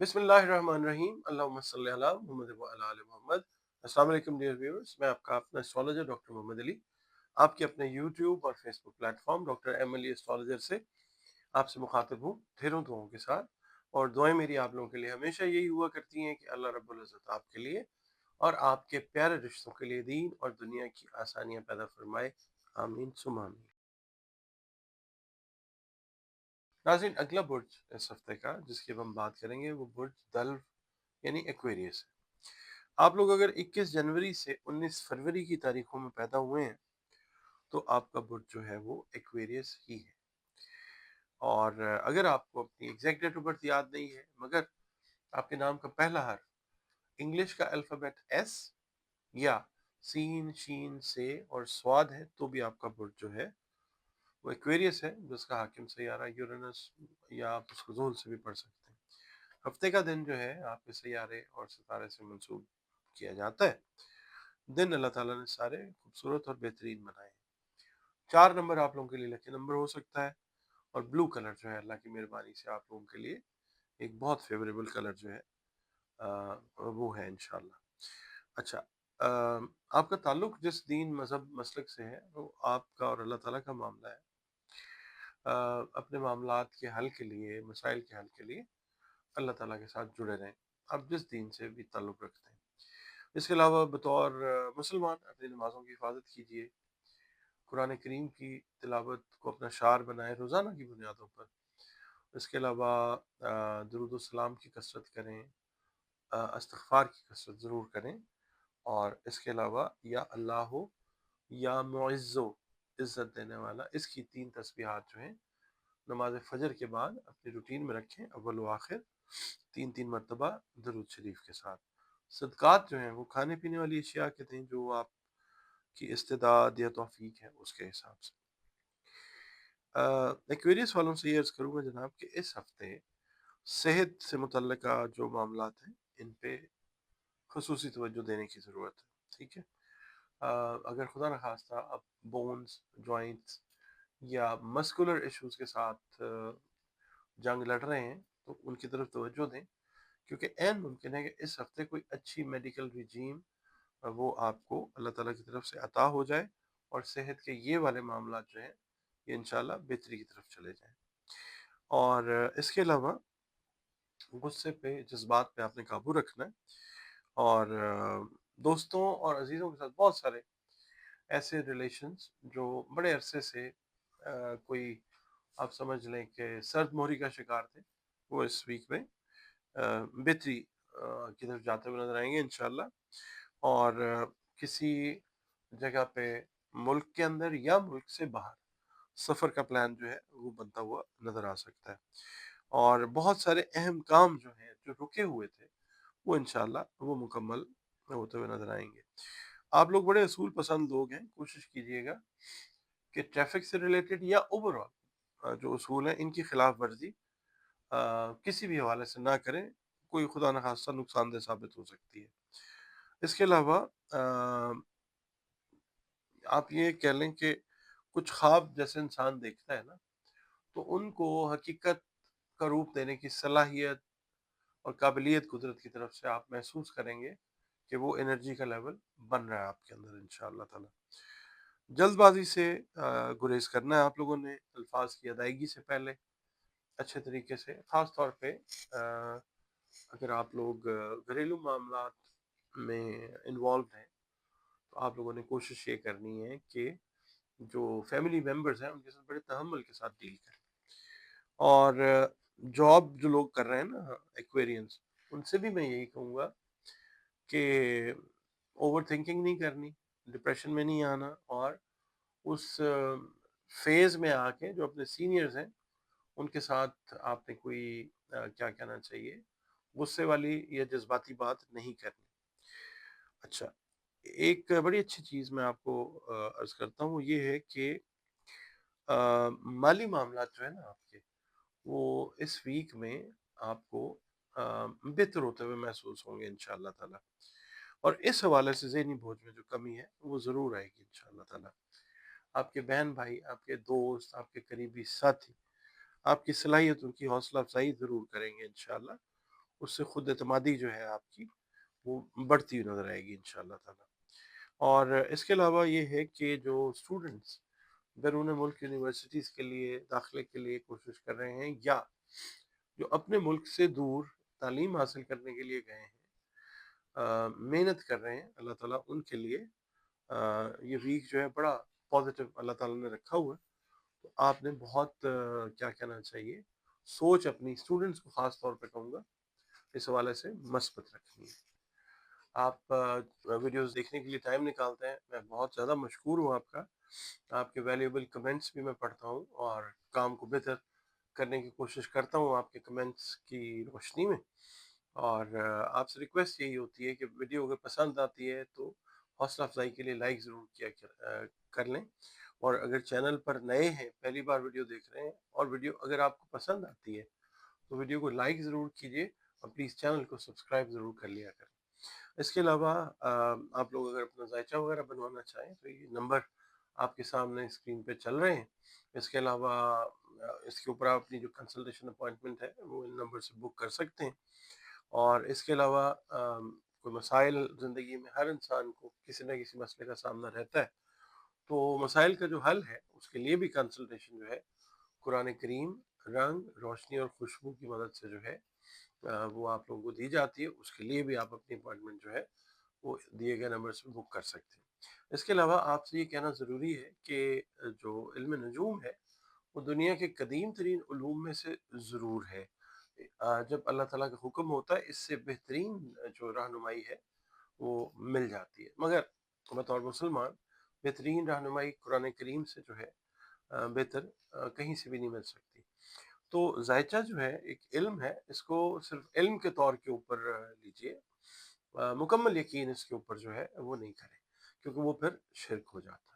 بسم اللہ الرحمن الرحیم، اللہم صلی علی محمد و علی آل محمد۔ السلام علیکم ڈیئر ویورز، میں آپ کا اپنا اسٹرالوجر ڈاکٹر محمد علی آپ کے اپنے یوٹیوب اور فیس بک پلیٹ فارم ڈاکٹر ایم علی اسٹرالوجر سے آپ سے مخاطب ہوں ڈھیروں دعاؤں کے ساتھ، اور دعائیں میری آپ لوگوں کے لیے ہمیشہ یہی ہوا کرتی ہیں کہ اللہ رب العزت آپ کے لیے اور آپ کے پیارے رشتوں کے لیے دین اور دنیا کی آسانیاں پیدا فرمائے، آمین ثم آمین۔ ناظرین، اگلا برج اس ہفتے کا جس کی اب ہم بات کریں گے وہ برج دلو یعنی ایکویریس ہے۔ آپ لوگ اگر 21 جنوری سے 19 فروری کی تاریخوں میں پیدا ہوئے ہیں تو آپ کا برج جو ہے وہ ایکویریس ہی ہے، اور اگر آپ کو اپنی ایگزیکٹ ڈیٹ آف برتھ یاد نہیں ہے مگر آپ کے نام کا پہلا حرف انگلش کا الفابیٹ ایس یا سین شین سے اور سواد ہے تو بھی آپ کا برج جو ہے وہ ایکویریس ہے، جس کا حاکم سیارہ یورینس، یا آپ اس کو زحل سے بھی پڑھ سکتے ہیں۔ ہفتے کا دن جو ہے آپ کے سیارے اور ستارے سے منسوب کیا جاتا ہے۔ دن اللہ تعالیٰ نے سارے خوبصورت اور بہترین بنائے ہیں۔ 4 نمبر آپ لوگوں کے لیے لکی نمبر ہو سکتا ہے، اور بلو کلر جو ہے اللہ کی مہربانی سے آپ لوگوں کے لیے ایک بہت فیوریبل کلر جو ہے وہ ہے انشاءاللہ۔ اچھا، آپ کا تعلق جس دین مذہب مسلک سے ہے وہ آپ کا اور اللہ تعالیٰ کا معاملہ ہے۔ اپنے معاملات کے حل کے لیے، مسائل کے حل کے لیے اللہ تعالیٰ کے ساتھ جڑے رہیں، آپ جس دین سے بھی تعلق رکھتے ہیں۔ اس کے علاوہ بطور مسلمان اپنی نمازوں کی حفاظت کیجیے، قرآن کریم کی تلاوت کو اپنا شعار بنائیں روزانہ کی بنیادوں پر۔ اس کے علاوہ درود و سلام کی کثرت کریں، استغفار کی کثرت ضرور کریں، اور اس کے علاوہ یا اللہ ہو یا معز و عزت دینے والا، اس کی 3 تسبیحات جو ہیں نماز فجر کے بعد اپنی روٹین میں رکھیں، اول و آخر 3 مرتبہ درود شریف کے ساتھ۔ صدقات جو ہیں وہ کھانے پینے والی اشیاء کے دیں جو آپ کی استعداد یا توفیق ہے اس کے حساب سے۔ ایکویریس والوں سے یہ عرض کروں گا جناب کہ اس ہفتے صحت سے متعلقہ جو معاملات ہیں ان پہ خصوصی توجہ دینے کی ضرورت ہے، ٹھیک ہے۔ اگر خدا نخواستہ آپ بونز، جوائنٹس یا مسکولر ایشوز کے ساتھ جنگ لڑ رہے ہیں تو ان کی طرف توجہ دیں، کیونکہ عین ممکن ہے کہ اس ہفتے کوئی اچھی میڈیکل رجیم وہ آپ کو اللہ تعالیٰ کی طرف سے عطا ہو جائے، اور صحت کے یہ والے معاملات جو ہیں یہ انشاءاللہ بہتری کی طرف چلے جائیں۔ اور اس کے علاوہ غصے پہ، جذبات پہ آپ نے قابو رکھنا ہے، اور دوستوں اور عزیزوں کے ساتھ بہت سارے ایسے ریلیشنز جو بڑے عرصے سے کوئی آپ سمجھ لیں کہ سرد مہری کا شکار تھے، وہ اس ویک میں بہتری کی طرف جاتے ہوئے نظر آئیں گے انشاءاللہ۔ اور کسی جگہ پہ ملک کے اندر یا ملک سے باہر سفر کا پلان جو ہے وہ بنتا ہوا نظر آ سکتا ہے، اور بہت سارے اہم کام جو ہیں جو رکے ہوئے تھے وہ انشاءاللہ وہ مکمل ہوتے ہوئے نظر آئیں گے۔ آپ لوگ بڑے اصول پسند لوگ ہیں، کوشش کیجئے گا کہ ٹریفک سے ریلیٹڈ یا اوورآل جو اصول ہیں ان کی خلاف ورزی کسی بھی حوالے سے نہ کریں، کوئی خدا نخواستہ نقصان دہ ثابت ہو سکتی ہے۔ اس کے علاوہ آپ یہ کہہ لیں کہ کچھ خواب جیسے انسان دیکھتا ہے نا، تو ان کو حقیقت کا روپ دینے کی صلاحیت اور قابلیت قدرت کی طرف سے آپ محسوس کریں گے کہ وہ انرجی کا لیول بن رہا ہے آپ کے اندر انشاءاللہ تعالی۔ جلد بازی سے گریز کرنا ہے آپ لوگوں نے، الفاظ کی ادائیگی سے پہلے اچھے طریقے سے، خاص طور پہ اگر آپ لوگ گھریلو معاملات میں انوالوڈ ہیں تو آپ لوگوں نے کوشش یہ کرنی ہے کہ جو فیملی ممبرز ہیں ان کے ساتھ بڑے تحمل کے ساتھ ڈیل کریں، اور جاب جو لوگ کر رہے ہیں نا ایکویرینس، ان سے بھی میں یہی کہوں گا کہ اوور تھنکنگ نہیں کرنی، ڈپریشن میں نہیں آنا، اور اس فیز میں آ کے جو اپنے سینئرز ہیں ان کے ساتھ آپ نے کوئی کیا کہنا چاہیے غصے والی یا جذباتی بات نہیں کرنی۔ اچھا، ایک بڑی اچھی چیز میں آپ کو عرض کرتا ہوں، وہ یہ ہے کہ مالی معاملات جو ہے نا آپ کے، وہ اس ویک میں آپ کو بہتر ہوتے ہوئے محسوس ہوں گے انشاءاللہ تعالی، اور اس حوالے سے ذہنی بوجھ میں جو کمی ہے وہ ضرور آئے گی انشاءاللہ تعالی۔ آپ کے بہن بھائی، آپ کے دوست، آپ کے قریبی ساتھی آپ کی صلاحیتوں کی حوصلہ افزائی ضرور کریں گے انشاءاللہ، اس سے خود اعتمادی جو ہے آپ کی وہ بڑھتی ہوئی نظر آئے گی انشاءاللہ تعالیٰ۔ اور اس کے علاوہ یہ ہے کہ جو اسٹوڈنٹس بیرون ملک یونیورسٹیز کے لیے داخلے کے لیے کوشش کر رہے ہیں، یا جو اپنے ملک سے دور تعلیم حاصل کرنے کے لیے گئے ہیں، محنت کر رہے ہیں، اللہ تعالیٰ ان کے لیے یہ ویک جو ہے بڑا پازیٹیو اللہ تعالیٰ نے رکھا ہوا ہے۔ تو آپ نے بہت کیا کہنا چاہیے، سوچ اپنی اسٹوڈنٹس کو خاص طور پہ کہوں گا اس حوالے سے مثبت رکھنی ہے۔ آپ ویڈیوز دیکھنے کے لیے ٹائم نکالتے ہیں، میں بہت زیادہ مشکور ہوں آپ کا۔ آپ کے ویلیوبل کمنٹس بھی میں پڑھتا ہوں اور کام کو بہتر کرنے کی کوشش کرتا ہوں آپ کے کمنٹس کی روشنی میں۔ اور آپ سے ریکویسٹ یہی ہوتی ہے کہ ویڈیو اگر پسند آتی ہے تو حوصلہ افزائی کے لیے لائک ضرور کر لیں، اور اگر چینل پر نئے ہیں، پہلی بار ویڈیو دیکھ رہے ہیں، اور ویڈیو اگر آپ کو پسند آتی ہے تو ویڈیو کو لائک ضرور کیجیے، اور پلیز چینل کو سبسکرائب ضرور کر لیا کریں۔ اس کے علاوہ آپ لوگ اگر اپنا ذائچہ وغیرہ بنوانا چاہیں تو یہ نمبر آپ کے سامنے اسکرین پہ چل رہے ہیں۔ اس کے علاوہ اس کے اوپر آپ اپنی جو کنسلٹیشن اپوائنٹمنٹ ہے وہ ان نمبر سے بک کر سکتے ہیں۔ اور اس کے علاوہ کوئی مسائل زندگی میں ہر انسان کو کسی نہ کسی مسئلے کا سامنا رہتا ہے، تو مسائل کا جو حل ہے اس کے لیے بھی کنسلٹیشن جو ہے قرآن کریم، رنگ، روشنی اور خوشبو کی مدد سے جو ہے وہ آپ لوگوں کو دی جاتی ہے۔ اس کے لیے بھی آپ اپنی اپوائنٹمنٹ جو ہے وہ دیے گئے نمبر سے بک کر سکتے ہیں۔ اس کے علاوہ آپ سے یہ کہنا ضروری ہے کہ جو علم نجوم ہے وہ دنیا کے قدیم ترین علوم میں سے ضرور ہے۔ جب اللہ تعالیٰ کا حکم ہوتا ہے، اس سے بہترین جو رہنمائی ہے وہ مل جاتی ہے، مگر بطور مسلمان بہترین رہنمائی قرآن کریم سے جو ہے بہتر کہیں سے بھی نہیں مل سکتی۔ تو ذائچہ جو ہے ایک علم ہے، اس کو صرف علم کے طور کے اوپر لیجئے، مکمل یقین اس کے اوپر جو ہے وہ نہیں کریں، کیونکہ وہ پھر شرک ہو جاتا ہے۔